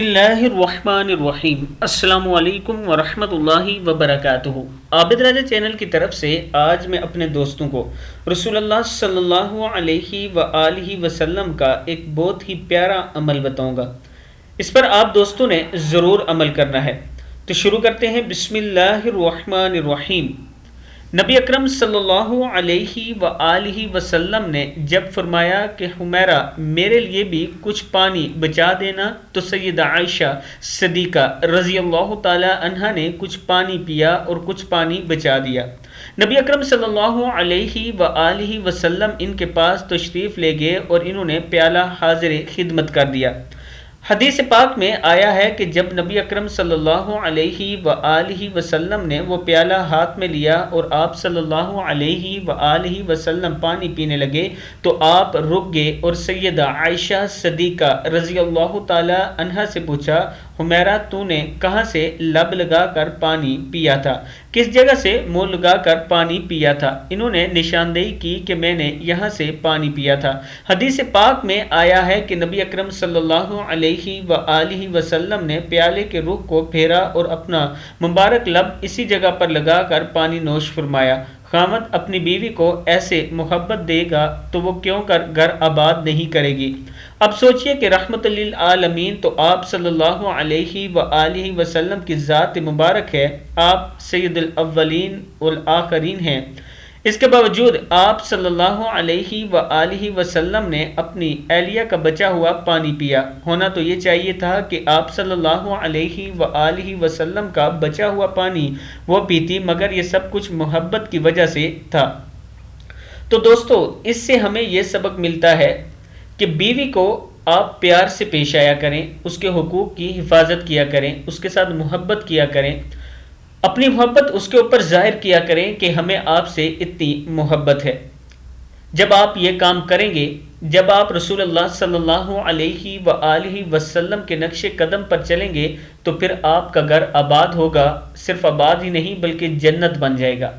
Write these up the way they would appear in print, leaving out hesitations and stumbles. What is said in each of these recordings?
اللہ الرحمن الرحیم۔ السلام علیکم ورحمۃ اللہ وبرکاتہ۔ عابد راجہ چینل کی طرف سے آج میں اپنے دوستوں کو رسول اللہ صلی اللہ علیہ وآلہ وسلم کا ایک بہت ہی پیارا عمل بتاؤں گا۔ اس پر آپ دوستوں نے ضرور عمل کرنا ہے۔ تو شروع کرتے ہیں۔ بسم اللہ الرحمن الرحیم۔ نبی اکرم صلی اللہ علیہ وآلہ وسلم نے جب فرمایا کہ حمیرہ میرے لیے بھی کچھ پانی بچا دینا، تو سیدہ عائشہ صدیقہ رضی اللہ تعالی عنہا نے کچھ پانی پیا اور کچھ پانی بچا دیا۔ نبی اکرم صلی اللہ علیہ وآلہ وسلم ان کے پاس تشریف لے گئے اور انہوں نے پیالہ حاضر خدمت کر دیا۔ حدیث پاک میں آیا ہے کہ جب نبی اکرم صلی اللہ علیہ وآلہ وسلم نے وہ پیالہ ہاتھ میں لیا اور آپ صلی اللہ علیہ وآلہ وسلم پانی پینے لگے تو آپ رک گئے اور سیدہ عائشہ صدیقہ رضی اللہ تعالی عنہا سے پوچھا، حمیرہ تو نے کہاں سے لب لگا کر پانی پیا تھا، کس جگہ سے منہ لگا کر پانی پیا تھا؟ انہوں نے نشاندہی کی کہ میں نے یہاں سے پانی پیا تھا۔ حدیث پاک میں آیا ہے کہ نبی اکرم صلی اللہ علیہ وآلہ وسلم نے پیالے کے رخ کو پھیرا اور اپنا مبارک لب اسی جگہ پر لگا کر پانی نوش فرمایا۔ خاوند اپنی بیوی کو ایسے محبت دے گا تو وہ کیوں کر گھر آباد نہیں کرے گی؟ اب سوچئے کہ رحمت للعالمین تو آپ صلی اللہ علیہ وآلہ وسلم کی ذات مبارک ہے، آپ سید الاولین والآخرین ہیں۔ اس کے باوجود آپ صلی اللہ علیہ وآلہ وسلم نے اپنی اہلیہ کا بچا ہوا پانی پیا۔ ہونا تو یہ چاہیے تھا کہ آپ صلی اللہ علیہ وآلہ وسلم کا بچا ہوا پانی وہ پیتی، مگر یہ سب کچھ محبت کی وجہ سے تھا۔ تو دوستو، اس سے ہمیں یہ سبق ملتا ہے کہ بیوی کو آپ پیار سے پیش آیا کریں، اس کے حقوق کی حفاظت کیا کریں، اس کے ساتھ محبت کیا کریں، اپنی محبت اس کے اوپر ظاہر کیا کریں کہ ہمیں آپ سے اتنی محبت ہے۔ جب آپ یہ کام کریں گے، جب آپ رسول اللہ صلی اللہ علیہ وآلہ وسلم کے نقش قدم پر چلیں گے تو پھر آپ کا گھر آباد ہوگا، صرف آباد ہی نہیں بلکہ جنت بن جائے گا۔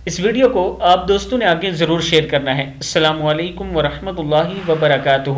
اس ویڈیو کو آپ دوستوں نے آگے ضرور شیئر کرنا ہے۔ السلام علیکم ورحمۃ اللہ وبرکاتہ۔